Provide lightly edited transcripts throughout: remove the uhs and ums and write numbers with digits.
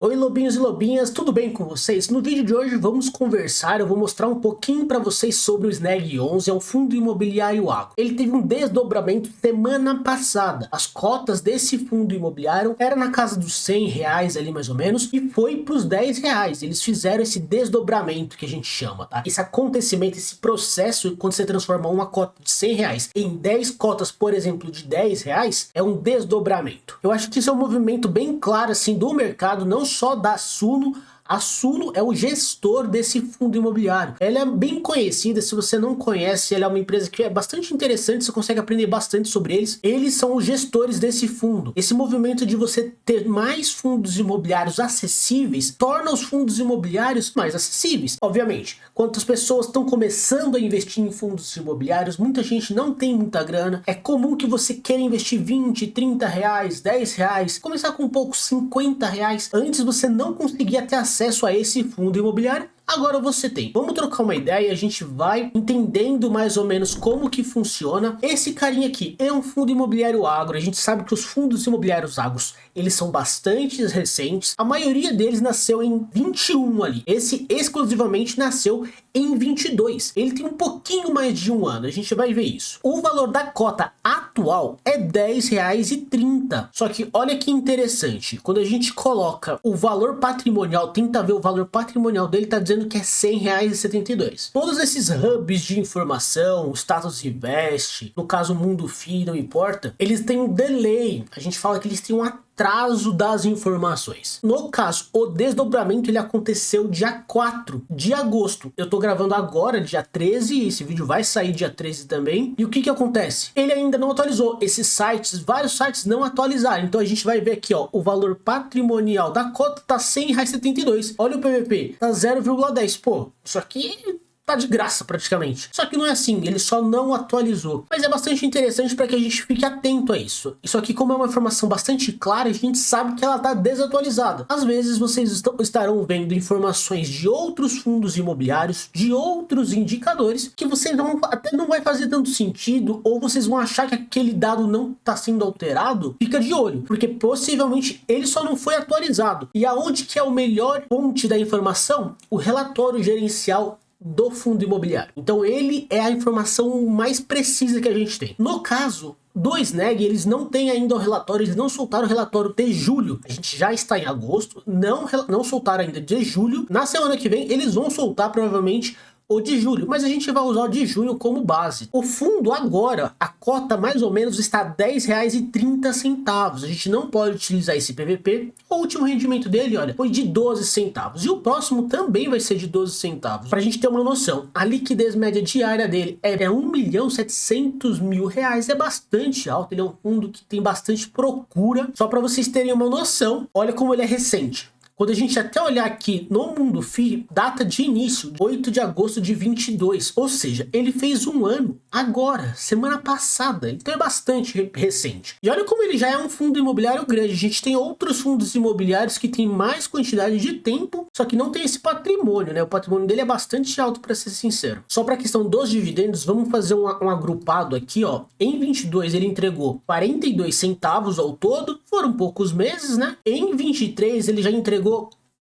Oi lobinhos e lobinhas, tudo bem com vocês? No vídeo de hoje vamos conversar, eu vou mostrar um pouquinho para vocês sobre o Snag 11, é um fundo imobiliário agro. Ele teve um desdobramento semana passada, as cotas desse fundo imobiliário eram na casa dos R$100 ali mais ou menos, e foi para os R$10, eles fizeram esse desdobramento que a gente chama, tá? Esse acontecimento, esse processo, quando você transforma uma cota de R$100 em 10 cotas, por exemplo, de R$10, é um desdobramento. Eu acho que isso é um movimento bem claro assim do mercado, não só da Suno. A Suno é o gestor desse fundo imobiliário. Ela é bem conhecida, se você não conhece, ela é uma empresa que é bastante interessante, você consegue aprender bastante sobre eles. Eles são os gestores desse fundo. Esse movimento de você ter mais fundos imobiliários acessíveis torna os fundos imobiliários mais acessíveis. Obviamente, quantas pessoas estão começando a investir em fundos imobiliários, muita gente não tem muita grana. É comum que você queira investir 20, 30 reais, 10 reais, começar com um pouco 50 reais. Antes você não conseguia ter acesso a esse fundo imobiliário. Agora você tem. Vamos trocar uma ideia e a gente vai entendendo mais ou menos como que funciona. Esse carinha aqui é um fundo imobiliário agro. A gente sabe que os fundos imobiliários agros, eles são bastante recentes. A maioria deles nasceu em 21 ali. Esse exclusivamente nasceu em 22. Ele tem um pouquinho mais de um ano. A gente vai ver isso. O valor da cota atual é R$10,30. Só que olha que interessante. Quando a gente coloca o valor patrimonial, tenta ver o valor patrimonial dele, tá dizendo que é R$100,72. Todos esses hubs de informação, o Status Invest, no caso o Mundo FI, não importa, eles têm um delay. A gente fala que eles têm um atraso das informações. No caso, o desdobramento ele aconteceu dia 4 de agosto. Eu tô gravando agora, dia 13, esse vídeo vai sair dia 13 também. E o que que acontece? Ele ainda não atualizou. Esses sites, vários sites não atualizaram. Então a gente vai ver aqui, ó, o valor patrimonial da cota tá R$100,72. Olha o PVP, tá 0,10. Pô, isso aqui tá de graça praticamente. Só que não é assim, ele só não atualizou. Mas é bastante interessante para que a gente fique atento a isso. Isso aqui, como é uma informação bastante clara, a gente sabe que ela tá desatualizada. Às vezes vocês estarão vendo informações de outros fundos imobiliários, de outros indicadores, que você até não vai fazer tanto sentido, ou vocês vão achar que aquele dado não está sendo alterado. Fica de olho, porque possivelmente ele só não foi atualizado. E aonde que é o melhor fonte da informação? O relatório gerencial do fundo imobiliário. Então ele é a informação mais precisa que a gente tem. No caso do Snag, eles não têm ainda o relatório, eles não soltaram o relatório de julho. A gente já está em agosto, não soltaram ainda de julho. Na semana que vem eles vão soltar provavelmente o de julho, mas a gente vai usar o de junho como base. O fundo agora, a cota mais ou menos está R$10,30. A gente não pode utilizar esse PVP. O último rendimento dele, olha, foi de 12 centavos. E o próximo também vai ser de 12 centavos. Para a gente ter uma noção, a liquidez média diária dele é R$1.700.000. É bastante alto, ele é um fundo que tem bastante procura. Só para vocês terem uma noção, olha como ele é recente. Quando a gente até olhar aqui no Mundo FI, data de início, 8 de agosto de 22. Ou seja, ele fez um ano agora, semana passada. Então é bastante recente. E olha como ele já é um fundo imobiliário grande. A gente tem outros fundos imobiliários que tem mais quantidade de tempo, só que não tem esse patrimônio, né? O patrimônio dele é bastante alto, para ser sincero. Só para a questão dos dividendos, vamos fazer um agrupado aqui, ó. Em 22 ele entregou 42 centavos ao todo. Foram poucos meses, né? Em 23 ele já entregou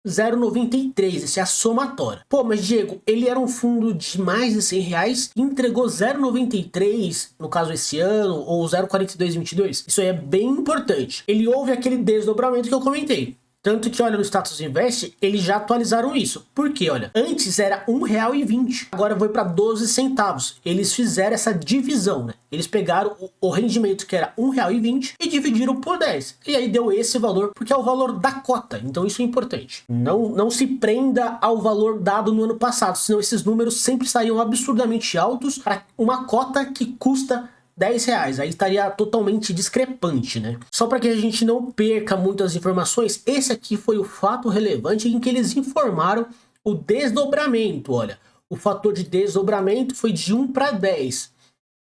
0,93, esse é a somatória. Pô, mas Diego, ele era um fundo de mais de R$100 e entregou 0,93, no caso esse ano, ou 0,4222. Isso aí é bem importante. Ele houve aquele desdobramento que eu comentei. Tanto que, olha, no Status Invest, eles já atualizaram isso. Por quê? Olha, antes era R$1,20, agora foi para 12 centavos. Eles fizeram essa divisão, né? Eles pegaram o rendimento que era R$1,20 e dividiram por 10. E aí deu esse valor, porque é o valor da cota. Então isso é importante. Não se prenda ao valor dado no ano passado, senão esses números sempre saíam absurdamente altos para uma cota que custa R$10, aí estaria totalmente discrepante, né? Só para que a gente não perca muitas informações, esse aqui foi o fato relevante em que eles informaram o desdobramento. Olha, o fator de desdobramento foi de 1 para 10.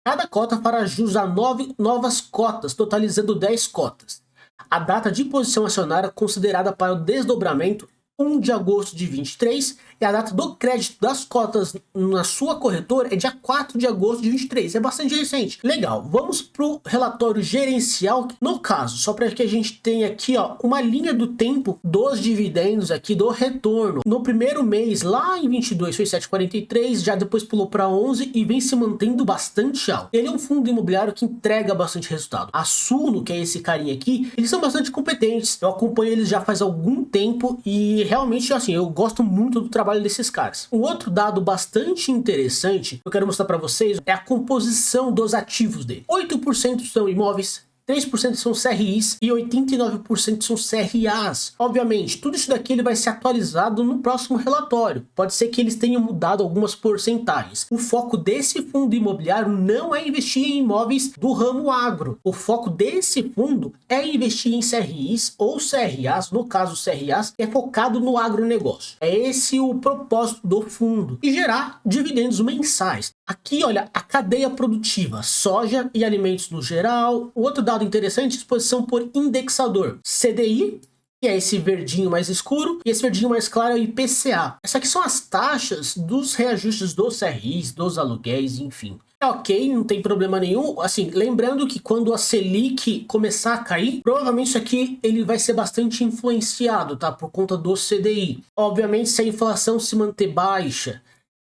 Cada cota fará jus a 9 novas cotas, totalizando 10 cotas. A data de posição acionária considerada para o desdobramento 1 de agosto de 23 e a data do crédito das cotas na sua corretora é dia 4 de agosto de 23. É bastante recente. Legal, vamos para o relatório gerencial. No caso, só para que a gente tenha aqui ó, uma linha do tempo dos dividendos aqui do retorno. No primeiro mês, lá em 22, foi 7,43, já depois pulou para 11 e vem se mantendo bastante alto. Ele é um fundo imobiliário que entrega bastante resultado. A Suno, que é esse carinha aqui, eles são bastante competentes. Eu acompanho eles já faz algum tempo e realmente, assim, eu gosto muito do trabalho desses caras. Um outro dado bastante interessante que eu quero mostrar para vocês é a composição dos ativos dele. 8% são imóveis, 3% são CRIs e 89% são CRAs. Obviamente, tudo isso daqui ele vai ser atualizado no próximo relatório. Pode ser que eles tenham mudado algumas porcentagens. O foco desse fundo imobiliário não é investir em imóveis do ramo agro. O foco desse fundo é investir em CRIs ou CRAs, no caso CRAs, que é focado no agronegócio. É esse o propósito do fundo. E gerar dividendos mensais. Aqui, olha, a cadeia produtiva, soja e alimentos no geral. O outro dado interessante, exposição por indexador. CDI, que é esse verdinho mais escuro, e esse verdinho mais claro é o IPCA. Essas aqui são as taxas dos reajustes dos CRIs, dos aluguéis, enfim. É ok, não tem problema nenhum. Assim, lembrando que quando a Selic começar a cair, provavelmente isso aqui ele vai ser bastante influenciado, tá? Por conta do CDI. Obviamente, se a inflação se manter baixa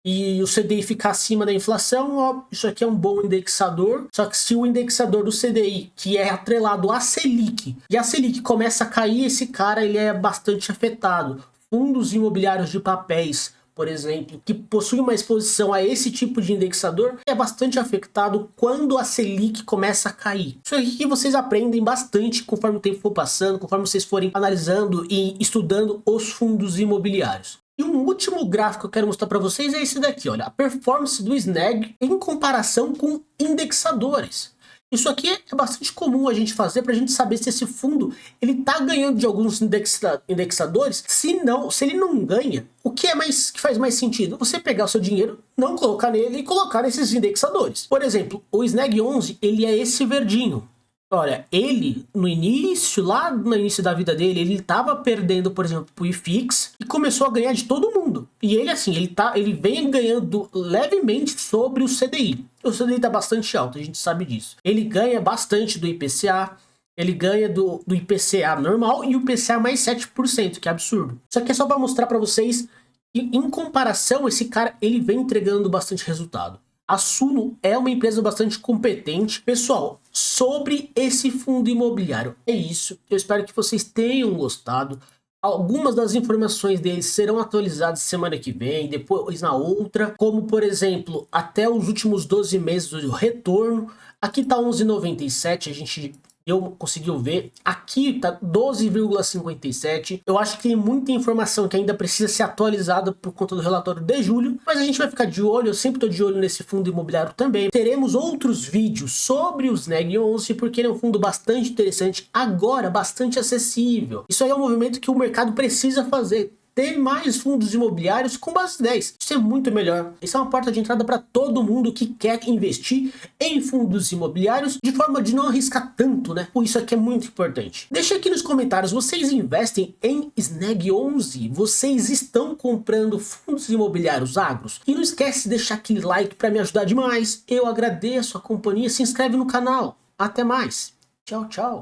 e o CDI ficar acima da inflação, ó, isso aqui é um bom indexador. Só que se o indexador do CDI, que é atrelado à Selic, e a Selic começa a cair, esse cara ele é bastante afetado. Fundos imobiliários de papéis, por exemplo, que possuem uma exposição a esse tipo de indexador, é bastante afetado quando a Selic começa a cair. Isso aqui que vocês aprendem bastante conforme o tempo for passando, conforme vocês forem analisando e estudando os fundos imobiliários. E um último gráfico que eu quero mostrar para vocês é esse daqui, olha, a performance do SNEG em comparação com indexadores. Isso aqui é bastante comum a gente fazer para a gente saber se esse fundo ele está ganhando de alguns indexadores. Se ele não ganha, o que faz mais sentido? Você pegar o seu dinheiro, não colocar nele e colocar nesses indexadores. Por exemplo, o SNEG 11 ele é esse verdinho. Olha, ele, lá no início da vida dele, ele estava perdendo, por exemplo, pro IFIX e começou a ganhar de todo mundo. E ele, assim, ele vem ganhando levemente sobre o CDI. O CDI está bastante alto, a gente sabe disso. Ele ganha bastante do IPCA, ele ganha do IPCA normal e o IPCA mais 7%, que é absurdo. Isso aqui é só para mostrar para vocês que, em comparação, esse cara, ele vem entregando bastante resultado. A Suno é uma empresa bastante competente. Pessoal, sobre esse fundo imobiliário, é isso. Eu espero que vocês tenham gostado. Algumas das informações deles serão atualizadas semana que vem, depois na outra. Como, por exemplo, até os últimos 12 meses do retorno. Aqui tá 11,97, eu conseguiu ver. Aqui tá 12,57. Eu acho que tem muita informação que ainda precisa ser atualizada por conta do relatório de julho, mas a gente vai ficar de olho. Eu sempre tô de olho nesse fundo imobiliário também. Teremos outros vídeos sobre o SNEG 11 porque ele é um fundo bastante interessante, agora bastante acessível. Isso aí é um movimento que o mercado precisa fazer. Ter mais fundos imobiliários com base 10. Isso é muito melhor. Isso é uma porta de entrada para todo mundo que quer investir em fundos imobiliários de forma de não arriscar tanto, né? Isso aqui é muito importante. Deixa aqui nos comentários, vocês investem em SNEG 11? Vocês estão comprando fundos imobiliários agros? E não esquece de deixar aquele like para me ajudar demais. Eu agradeço a companhia, se inscreve no canal. Até mais. Tchau, tchau.